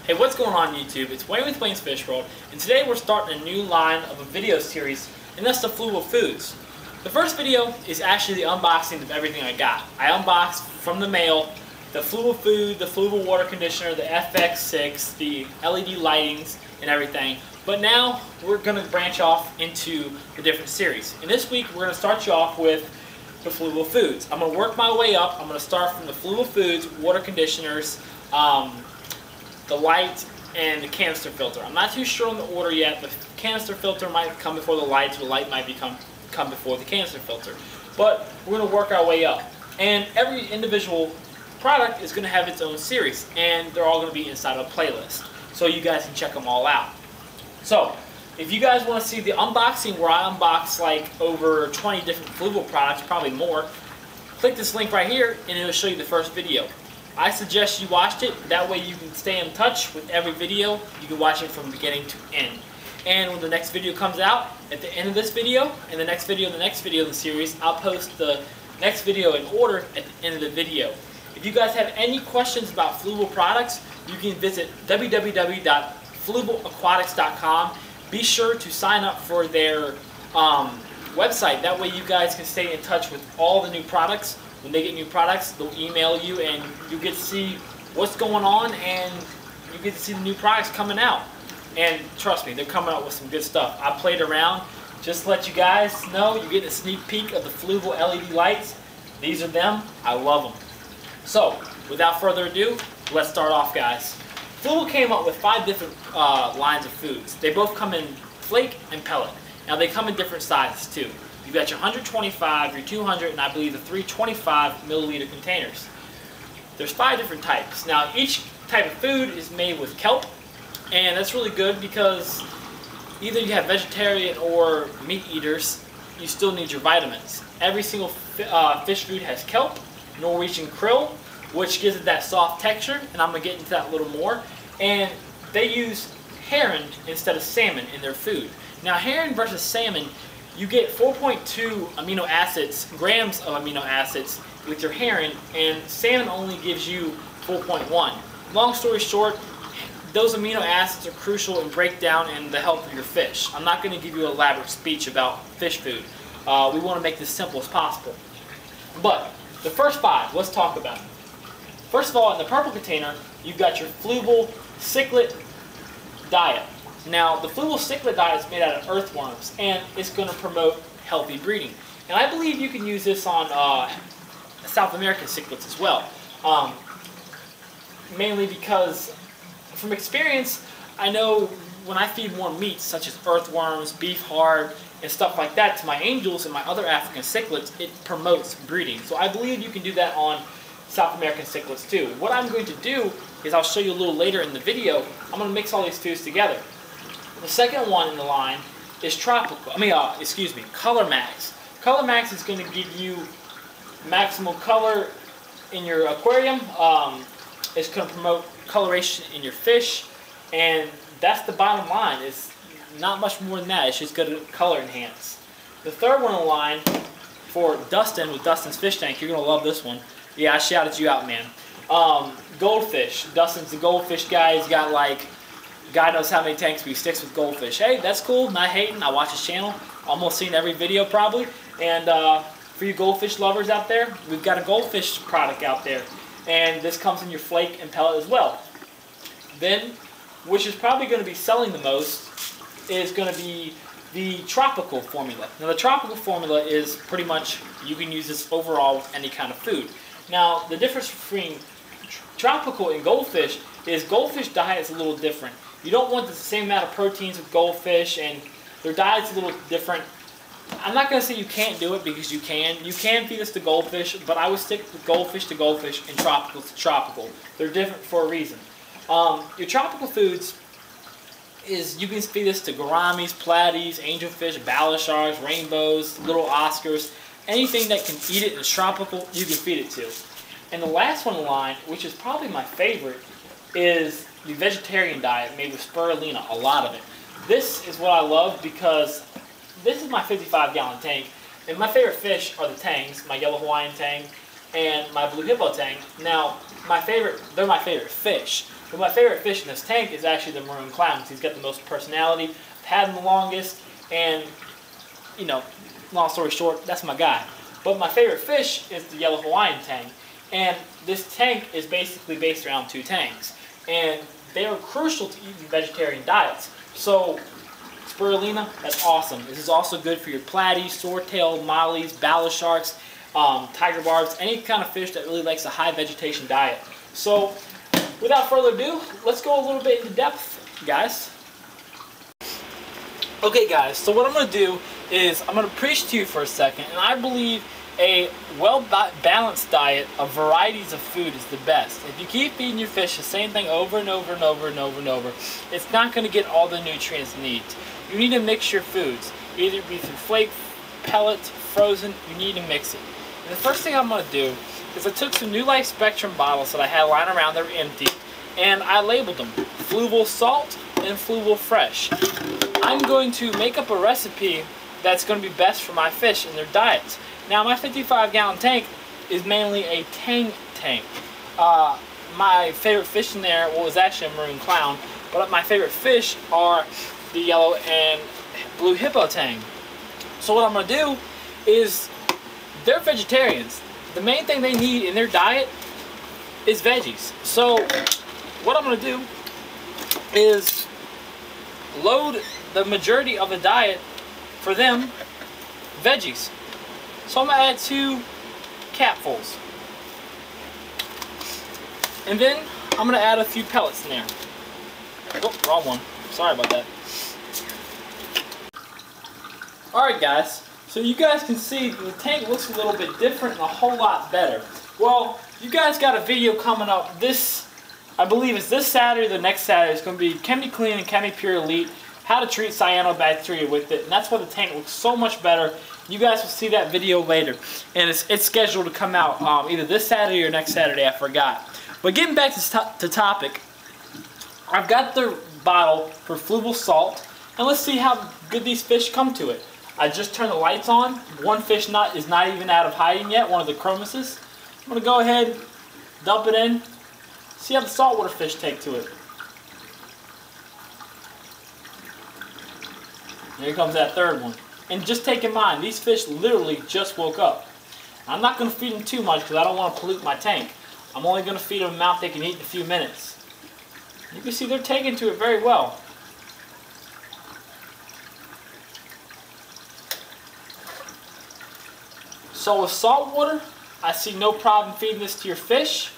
Hey, what's going on YouTube? It's Wayne with Wayne's Fish World, and today we're starting a new line of a video series, and that's the FLUVAL Foods. The first video is actually the unboxing of everything I got. I unboxed from the mail the FLUVAL food, the FLUVAL water conditioner, the FX6, the LED lightings, and everything. But now we're going to branch off into the different series. And this week we're going to start you off with the FLUVAL Foods. I'm going to work my way up. I'm going to start from the FLUVAL Foods, water conditioners, the light, and the canister filter. I'm not too sure on the order yet. The canister filter might come before the lights, or the light might come before the canister filter. But we're going to work our way up. And every individual product is going to have its own series, and they're all going to be inside of a playlist. So you guys can check them all out. So, if you guys want to see the unboxing where I unbox like over 20 different FLUVAL products, probably more, click this link right here and it'll show you the first video. I suggest you watch it, that way you can stay in touch with every video. You can watch it from beginning to end. And when the next video comes out, at the end of this video, and the next video, and the next video in the series, I'll post the next video in order at the end of the video. If you guys have any questions about FLUVAL products, you can visit www.fluvalaquatics.com. Be sure to sign up for their website. That way you guys can stay in touch with all the new products. When they get new products, they'll email you and you get to see what's going on, and you get to see the new products coming out. And trust me, they're coming out with some good stuff. I played around. Just to let you guys know, you get a sneak peek of the FLUVAL LED lights. These are them. I love them. So, without further ado, let's start off, guys. FLUVAL came up with 5 different lines of foods. They both come in flake and pellet. Now they come in different sizes too. You've got your 125, your 200, and I believe the 325 milliliter containers. There's 5 different types. Now each type of food is made with kelp, and that's really good because either you have vegetarian or meat eaters, you still need your vitamins. Every single fish food has kelp, Norwegian krill, which gives it that soft texture, and I'm going to get into that a little more. And they use heron instead of salmon in their food. Now heron versus salmon, you get 4.2 amino acids, grams of amino acids with your heron, and salmon only gives you 4.1. Long story short, those amino acids are crucial in breakdown and the health of your fish. I'm not going to give you an elaborate speech about fish food. We want to make this simple as possible. But the first 5, let's talk about them. First of all, in the purple container, you've got your FLUVAL Cichlid diet. Now, the FLUVAL Cichlid diet is made out of earthworms, and it's going to promote healthy breeding. And I believe you can use this on South American cichlids as well. Mainly because, from experience, I know when I feed more meats, such as earthworms, beef heart, and stuff like that, to my angels and my other African cichlids, it promotes breeding. So I believe you can do that on South American cichlids too. What I'm going to do is, I'll show you a little later in the video, I'm going to mix all these foods together. The second one in the line is Color Max. Color Max is going to give you maximal color in your aquarium. It's going to promote coloration in your fish, and that's the bottom line. It's not much more than that. It's just going to color enhance. The third one in the line for Dustin, with Dustin's Fish Tank, you're going to love this one. Yeah, I shouted you out, man. Goldfish. Dustin's the goldfish guy. He's got like, God knows how many tanks, but he sticks with goldfish. Hey, that's cool. Not hating. I watch his channel. Almost seen every video probably. And for you goldfish lovers out there, we've got a goldfish product out there. And this comes in your flake and pellet as well. Then, which is probably going to be selling the most, is going to be the tropical formula. Now the tropical formula is pretty much, you can use this overall with any kind of food. Now the difference between tropical and goldfish is goldfish diet is a little different. You don't want the same amount of proteins with goldfish, and their diet's a little different. I'm not going to say you can't do it, because you can. You can feed this to goldfish, but I would stick with goldfish to goldfish and tropical to tropical. They're different for a reason. Your tropical foods is, you can feed this to gouramis, platies, angelfish, balasars, rainbows, little Oscars. Anything that can eat it in tropical, you can feed it to. And the last one in line, which is probably my favorite, is the vegetarian diet made with spirulina, a lot of it. This is what I love because this is my 55-gallon tank, and my favorite fish are the tangs, my yellow Hawaiian tang and my blue hippo tang. Now, they're my favorite fish. But my favorite fish in this tank is actually the maroon clown because he's got the most personality. I've had him the longest, and you know, long story short, that's my guy. But my favorite fish is the yellow Hawaiian tang. And this tank is basically based around 2 tangs. And they are crucial to eating vegetarian diets. So, spirulina, that's awesome. This is also good for your platies, swordtail, mollies, bala sharks, tiger barbs, any kind of fish that really likes a high vegetation diet. So, without further ado, let's go a little bit into depth, guys. Okay guys, so what I'm going to do is I'm going to preach to you for a second, and I believe a well-balanced diet of varieties of food is the best. If you keep feeding your fish the same thing over and over and over and over and over, it's not going to get all the nutrients it needs. You need to mix your foods, either be through flake, pellet, frozen, you need to mix it. And the first thing I'm going to do is I took some New Life Spectrum bottles that I had lying around that were empty, and I labeled them FLUVAL Salt and FLUVAL Fresh. I'm going to make up a recipe that's going to be best for my fish and their diets. Now my 55-gallon tank is mainly a tang tank. My favorite fish in there, well, was actually a maroon clown, but my favorite fish are the yellow and blue hippo tang. So what I'm going to do is, they're vegetarians. The main thing they need in their diet is veggies. So what I'm going to do is load the majority of the diet for them veggies. So I'm going to add 2 capfuls. And then I'm going to add a few pellets in there. Oh, wrong one. Sorry about that. Alright guys, so you guys can see the tank looks a little bit different and a whole lot better. Well, you guys got a video coming up this, I believe it's this Saturday, the next Saturday. It's going to be Chemi Clean and Chemi Pure Elite, how to treat cyanobacteria with it. And that's why the tank looks so much better. You guys will see that video later. And it's scheduled to come out either this Saturday or next Saturday, I forgot. But getting back to topic, I've got the bottle for FLUVAL Salt, and let's see how good these fish come to it. I just turned the lights on. One fish is not even out of hiding yet, one of the chromuses. I'm going to go ahead, dump it in, see how the saltwater fish take to it. Here comes that third one. And just take in mind, these fish literally just woke up. I'm not going to feed them too much because I don't want to pollute my tank. I'm only going to feed them an amount they can eat in a few minutes. You can see they're taking to it very well. So with salt water, I see no problem feeding this to your fish.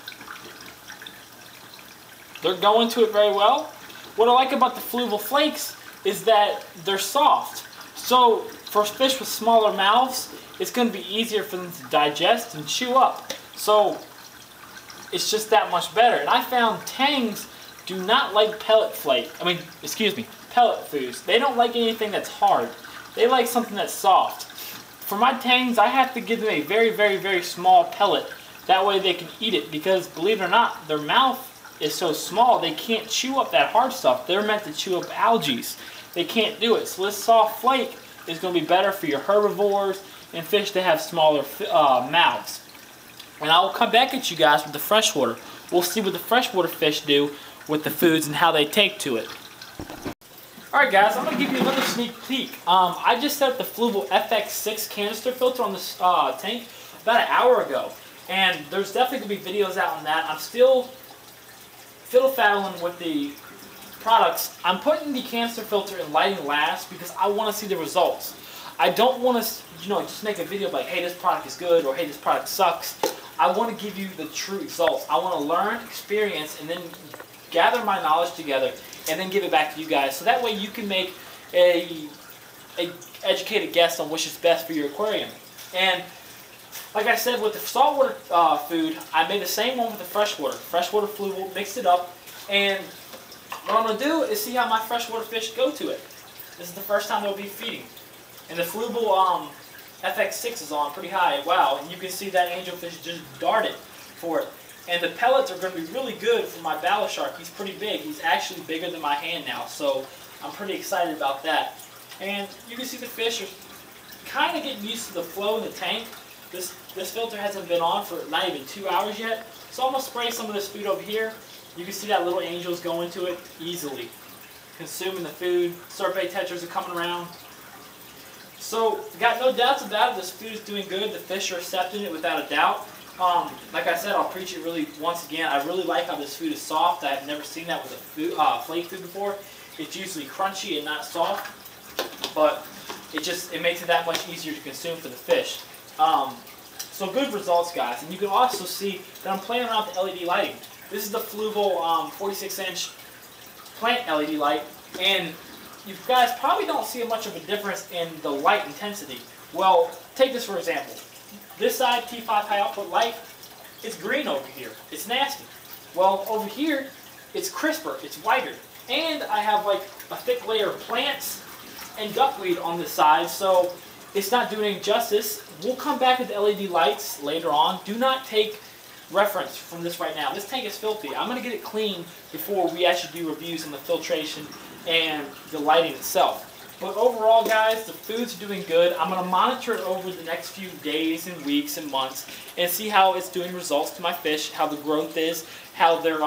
They're going to it very well. What I like about the FLUVAL flakes is that they're soft. So for fish with smaller mouths, it's going to be easier for them to digest and chew up. So it's just that much better. And I found tangs do not like pellet foods. They don't like anything that's hard. They like something that's soft. For my tangs, I have to give them a very, very, very small pellet. That way they can eat it, because believe it or not, their mouth is so small they can't chew up that hard stuff. They're meant to chew up algae. They can't do it. So this soft flake is going to be better for your herbivores and fish that have smaller mouths. And I will come back at you guys with the freshwater. We'll see what the freshwater fish do with the foods and how they take to it. Alright guys, I'm going to give you another sneak peek. I just set up the FLUVAL FX6 canister filter on this tank about an hour ago. And there's definitely going to be videos out on that. I'm still fiddle-faddling with the products. I'm putting the canister filter in lighting last because I want to see the results. I don't want to, just make a video like, hey, this product is good, or hey, this product sucks. I want to give you the true results. I want to learn, experience, and then gather my knowledge together, and then give it back to you guys. So that way you can make a educated guess on which is best for your aquarium. And like I said, with the saltwater food, I made the same one with the freshwater. Freshwater FLUVAL, mixed it up, and what I'm going to do is see how my freshwater fish go to it. This is the first time they'll be feeding. And the FLUVAL FX6 is on pretty high. Wow, and you can see that angelfish just darted for it. And the pellets are going to be really good for my bala shark. He's pretty big. He's actually bigger than my hand now, so I'm pretty excited about that. And you can see the fish are kind of getting used to the flow in the tank. This filter hasn't been on for not even 2 hours yet. So I'm going to spray some of this food over here. You can see that little angel's going to it easily. Consuming the food. Sorbet tetras are coming around. So, got no doubts about it. This food is doing good. The fish are accepting it without a doubt. Like I said, I'll preach it really once again. I really like how this food is soft. I've never seen that with a food, flake food before. It's usually crunchy and not soft, but it makes it that much easier to consume for the fish. So good results, guys. And you can also see that I'm playing around with the LED lighting. This is the FLUVAL 46-inch plant LED light, and you guys probably don't see much of a difference in the light intensity. Well, take this for example. This side, T5 high output light, it's green over here. It's nasty. Well, over here, it's crisper, it's whiter. And I have like a thick layer of plants and duckweed on this side, so it's not doing any justice. We'll come back with the LED lights later on. Do not take reference from this right now. This tank is filthy. I'm going to get it clean before we actually do reviews on the filtration and the lighting itself. But overall, guys, the food's doing good. I'm going to monitor it over the next few days and weeks and months and see how it's doing results to my fish, how the growth is, how their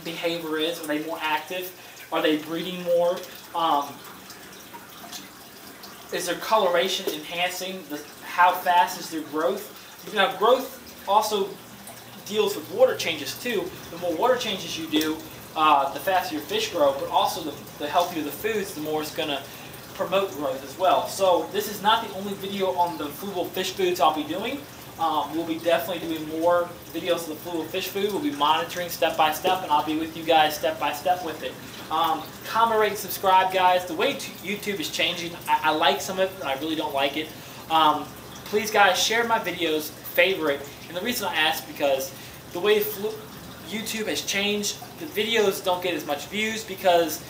behavior is. Are they more active? Are they breeding more? Is their coloration enhancing? How fast is their growth? Now, growth also deals with water changes too. The more water changes you do, the faster your fish grow, but also the healthier the foods, the more it's going to promote growth as well. So this is not the only video on the FLUVAL fish foods I'll be doing. We'll be definitely doing more videos of the FLUVAL fish food. We'll be monitoring step by step, and I'll be with you guys step by step with it. Comment, rate, and subscribe, guys. The way YouTube is changing, I like some of it, and I really don't like it. Please, guys, share my videos, favorite. And the reason I ask because the way YouTube has changed, the videos don't get as much views because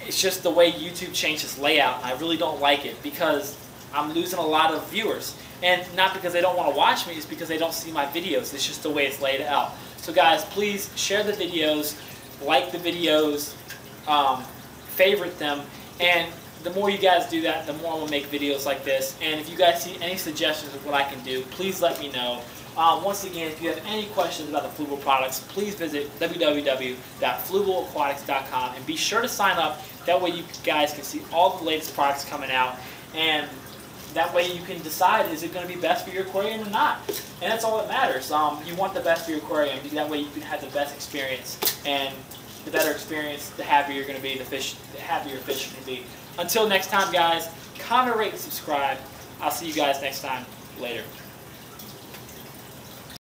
it's just the way YouTube changed its layout. I really don't like it because I'm losing a lot of viewers. And not because they don't want to watch me, it's because they don't see my videos. It's just the way it's laid out. So guys, please share the videos, like the videos, favorite them, and the more you guys do that, the more I'm going to make videos like this. And if you guys see any suggestions of what I can do, please let me know. Once again, if you have any questions about the FLUVAL products, please visit www.fluvalaquatics.com and be sure to sign up. That way you guys can see all the latest products coming out, and that way you can decide, is it going to be best for your aquarium or not? And that's all that matters. You want the best for your aquarium. That way you can have the best experience, and the better experience, the happier you're going to be, the happier your fish are going to be. Until next time, guys, comment, rate, and subscribe. I'll see you guys next time. Later.